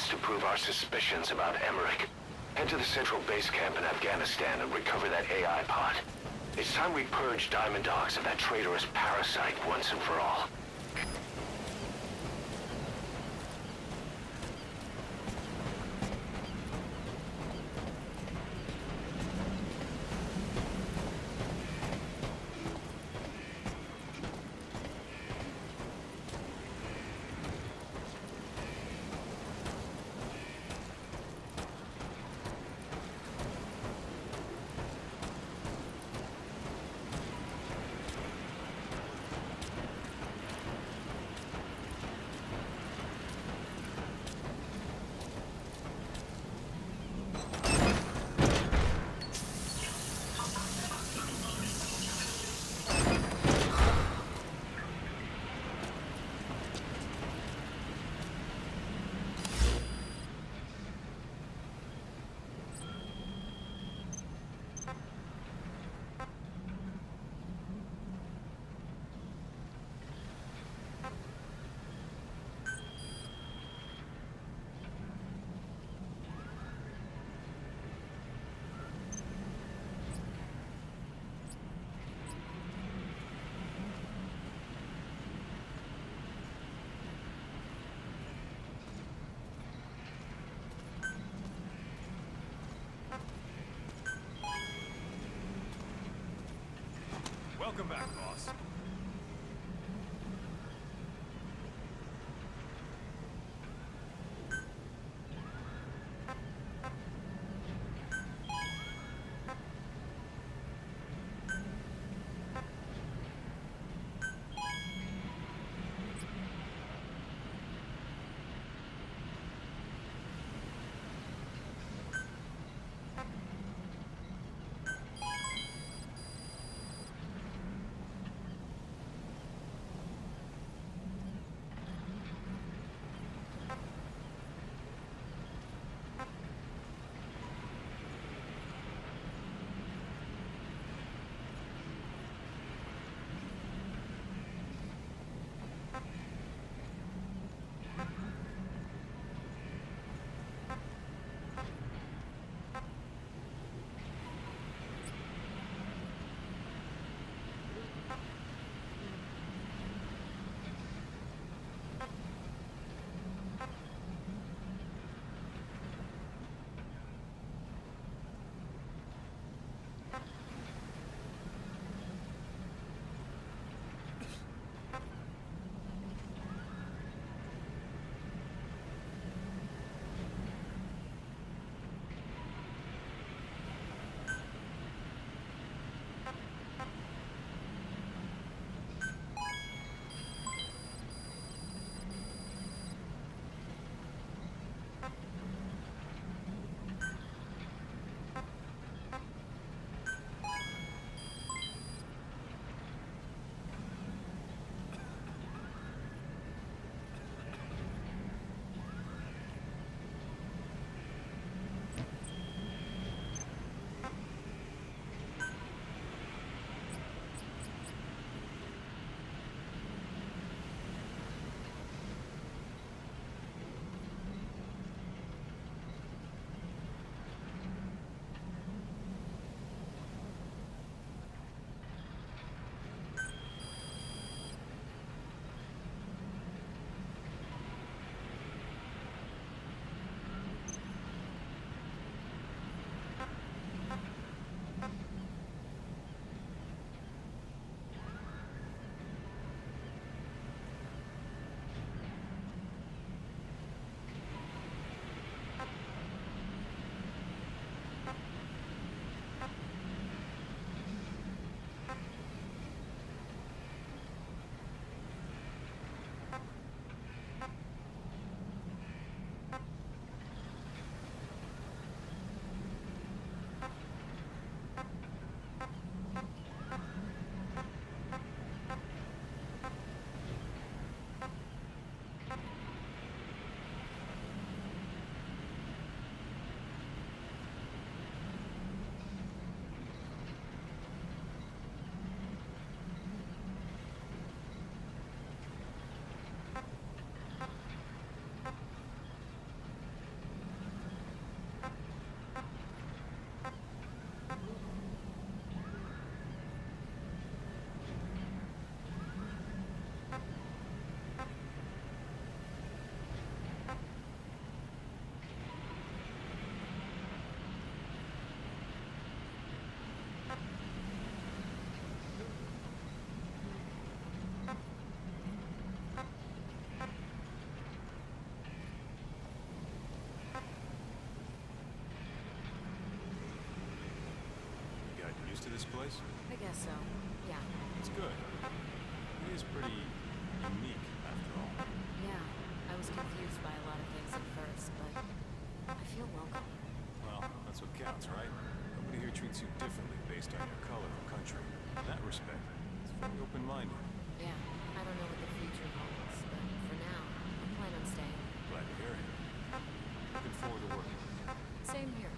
us to prove our suspicions about Emmerich. Head to the central base camp in Afghanistan and recover that AI pod. It's time we purge Diamond Dogs of that traitorous parasite once and for all. Welcome back, boss. this place? I guess so. Yeah. It's good. It is pretty unique, after all. Yeah. I was confused by a lot of things at first, but I feel welcome. Well, that's what counts, right? Nobody here treats you differently based on your color or country. In that respect, it's very open-minded. Yeah. I don't know what the future holds, but for now, I plan on staying. Glad to hear it. Looking forward to working with you. Same here.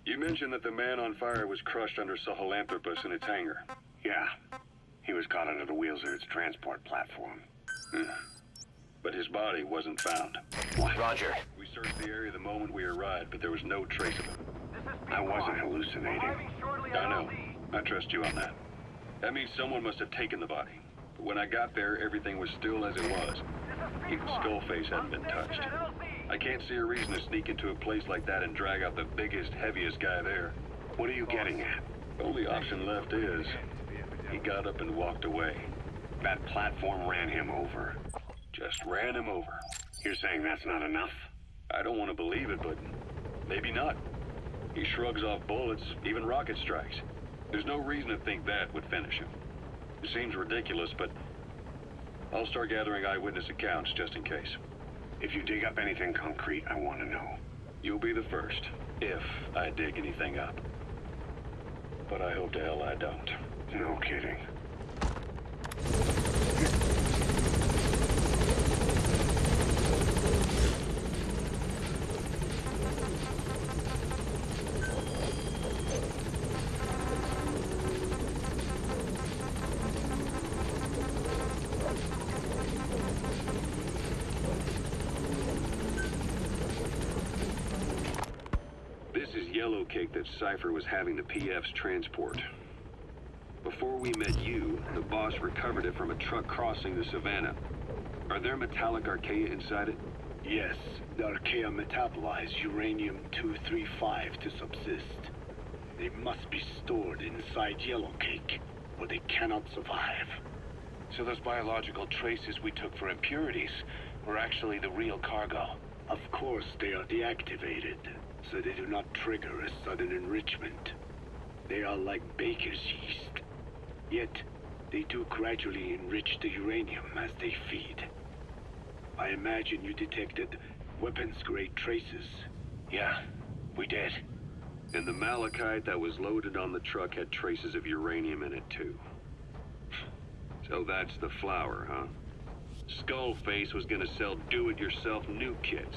You mentioned that the man on fire was crushed under Sahelanthropus in its hangar. Yeah. He was caught under the wheels of its transport platform. But his body wasn't found. What? Roger. We searched the area the moment we arrived, but there was no trace of him. I wasn't hallucinating. I know. I trust you on that. That means someone must have taken the body. But when I got there, everything was still as it was. Even Skullface hadn't been touched. I can't see a reason to sneak into a place like that and drag out the biggest, heaviest guy there. What are you getting at? The only option left is he got up and walked away. That platform ran him over. Just ran him over. You're saying that's not enough? I don't want to believe it, but maybe not. He shrugs off bullets, even rocket strikes. There's no reason to think that would finish him. It seems ridiculous, but I'll start gathering eyewitness accounts just in case. If you dig up anything concrete, I want to know. You'll be the first, if I dig anything up. But I hope to hell I don't. No kidding. This is yellow cake that Cypher was having the PF's transport. Before we met you, the boss recovered it from a truck crossing the savannah. Are there metallic archaea inside it? Yes, the archaea metabolize uranium-235 to subsist. They must be stored inside yellow cake, or they cannot survive. So those biological traces we took for impurities were actually the real cargo. Of course, they are deactivated, so they do not trigger a sudden enrichment. They are like baker's yeast. Yet, they do gradually enrich the uranium as they feed. I imagine you detected weapons-grade traces. Yeah, we did. And the malachite that was loaded on the truck had traces of uranium in it too. So that's the flower, huh? Skullface was gonna sell do-it-yourself nuke kits.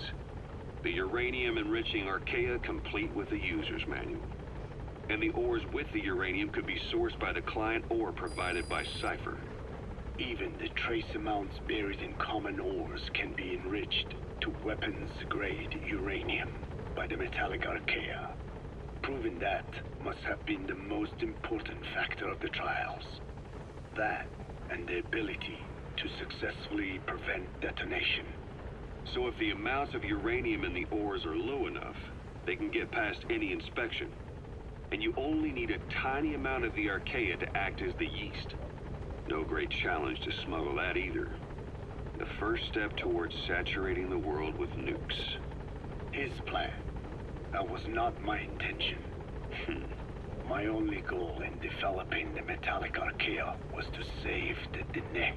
The uranium-enriching archaea complete with the user's manual. And the ores with the uranium could be sourced by the client or provided by Cypher. Even the trace amounts buried in common ores can be enriched to weapons-grade uranium by the metallic archaea. Proving that must have been the most important factor of the trials. That and the ability to successfully prevent detonation. So if the amounts of uranium in the ores are low enough, they can get past any inspection. And you only need a tiny amount of the archaea to act as the yeast. No great challenge to smuggle that either. The first step towards saturating the world with nukes. His plan. That was not my intention. My only goal in developing the metallic archaea was to save the Dene.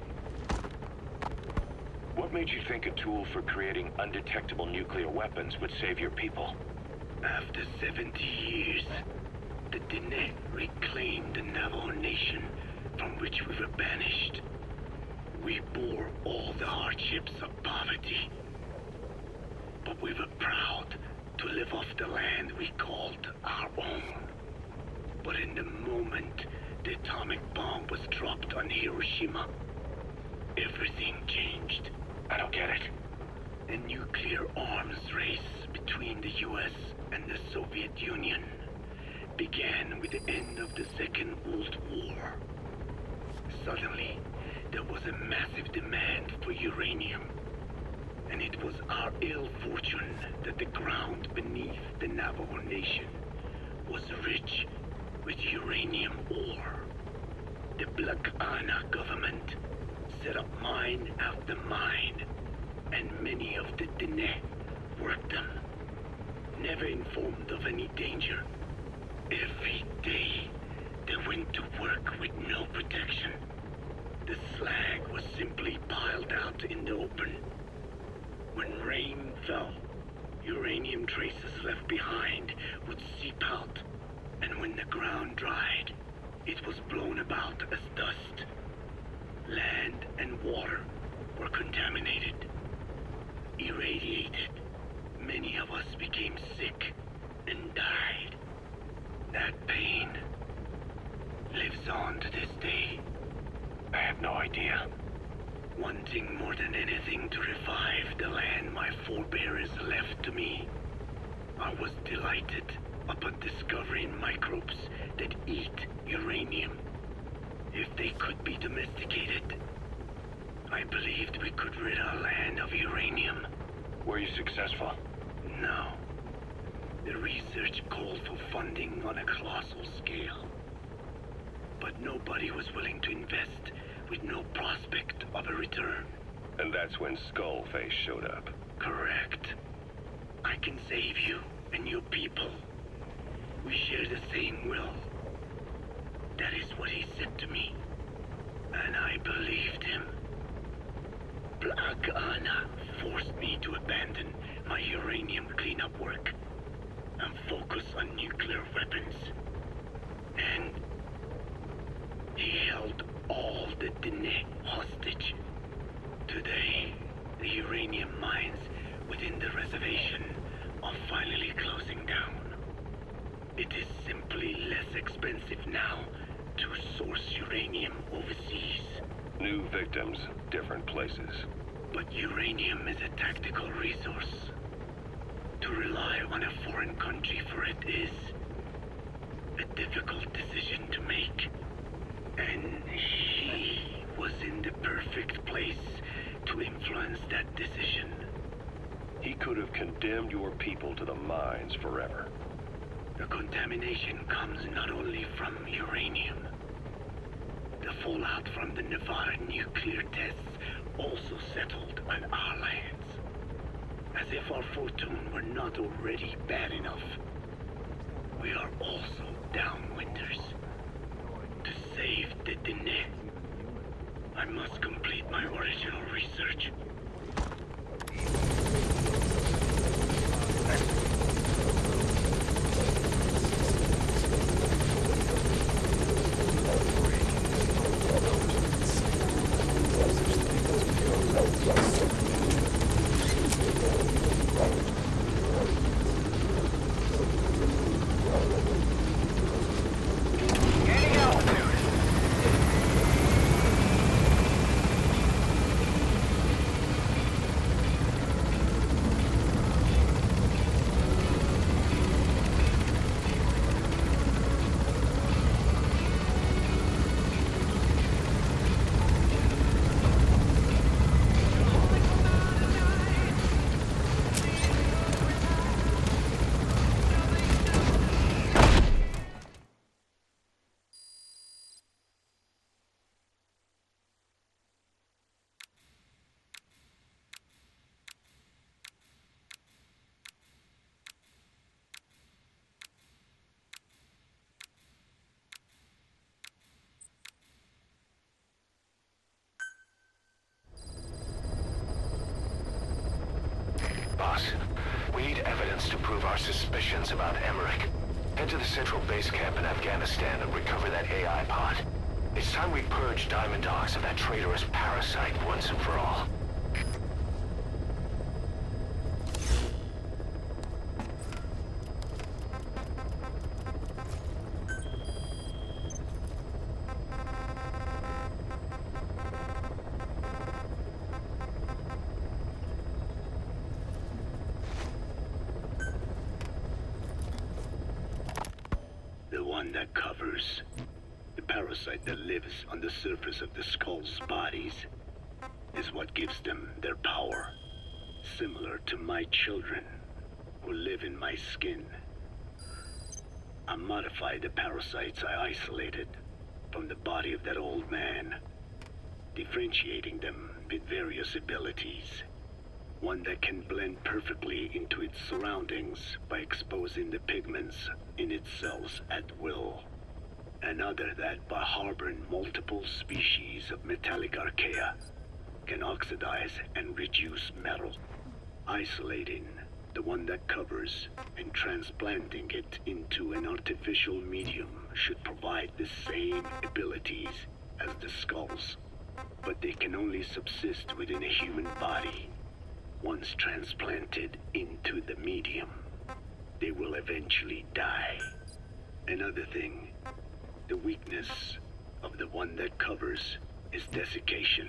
What made you think a tool for creating undetectable nuclear weapons would save your people? After 70 years, the Dene reclaimed the Navajo nation from which we were banished. We bore all the hardships of poverty, but we were proud to live off the land we called our own. But in the moment the atomic bomb was dropped on Hiroshima, everything changed. I don't get it. A nuclear arms race between the US and the Soviet Union began with the end of the Second World War. Suddenly, there was a massive demand for uranium. And it was our ill fortune that the ground beneath the Navajo Nation was rich with uranium ore. The Black Ana government set up mine after mine, and many of the Dene worked them, never informed of any danger. Every day, they went to work with no protection. The slag was simply piled out in the open. When rain fell, uranium traces left behind would seep out, and when the ground dried, it was blown about as dust. Land and water were contaminated, irradiated. Many of us became sick and died. That pain lives on to this day. I have no idea. Wanting more than anything to revive the land my forebears left to me, I was delighted upon discovering microbes that eat uranium. If they could be domesticated, I believed we could rid our land of uranium. Were you successful? No. The research called for funding on a colossal scale. But nobody was willing to invest with no prospect of a return. And that's when Skullface showed up. Correct. I can save you and your people. We share the same will. That is what he said to me. And I believed him. Black Ana forced me to abandon my uranium cleanup work and focus on nuclear weapons. And he held all the Dene hostage. Today, the uranium mines within the reservation are finally closing down. It is simply less expensive now to source uranium overseas. New victims, different places. But uranium is a tactical resource. To rely on a foreign country for it is a difficult decision to make. And he was in the perfect place to influence that decision. He could have condemned your people to the mines forever. The contamination comes not only from uranium. The fallout from the Nevada nuclear tests also settled on our lands. As if our fortune were not already bad enough, we are also downwinders. To save the Dene, I must complete my original research. suspicions about Emmerich, head to the central base camp in Afghanistan and recover that AI pod. It's time we purge Diamond Dogs of that traitorous parasite once and for all. The one that covers. The parasite that lives on the surface of the skull's bodies is what gives them their power. Similar to my children, who live in my skin. I modified the parasites I isolated from the body of that old man, differentiating them with various abilities. One that can blend perfectly into its surroundings by exposing the pigments in its cells at will. Another that, by harboring multiple species of metallic archaea, can oxidize and reduce metal. Isolating the one that covers and transplanting it into an artificial medium should provide the same abilities as the skulls, but they can only subsist within a human body. Once transplanted into the medium, they will eventually die. Another thing, the weakness of the one that covers is desiccation.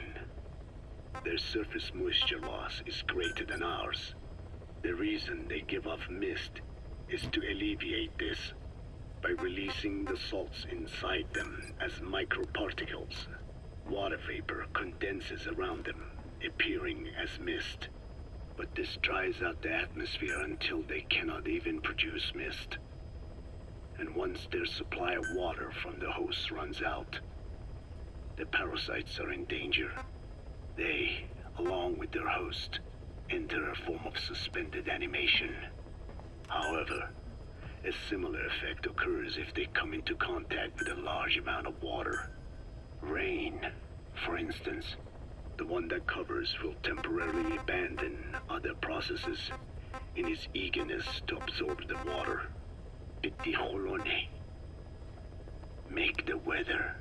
Their surface moisture loss is greater than ours. The reason they give off mist is to alleviate this by releasing the salts inside them as microparticles. Water vapor condenses around them, appearing as mist. But this dries out the atmosphere until they cannot even produce mist. And once their supply of water from the host runs out, the parasites are in danger. They, along with their host, enter a form of suspended animation. However, a similar effect occurs if they come into contact with a large amount of water. Rain, for instance. The one that covers will temporarily abandon other processes in its eagerness to absorb the water. Pitihulone. Make the weather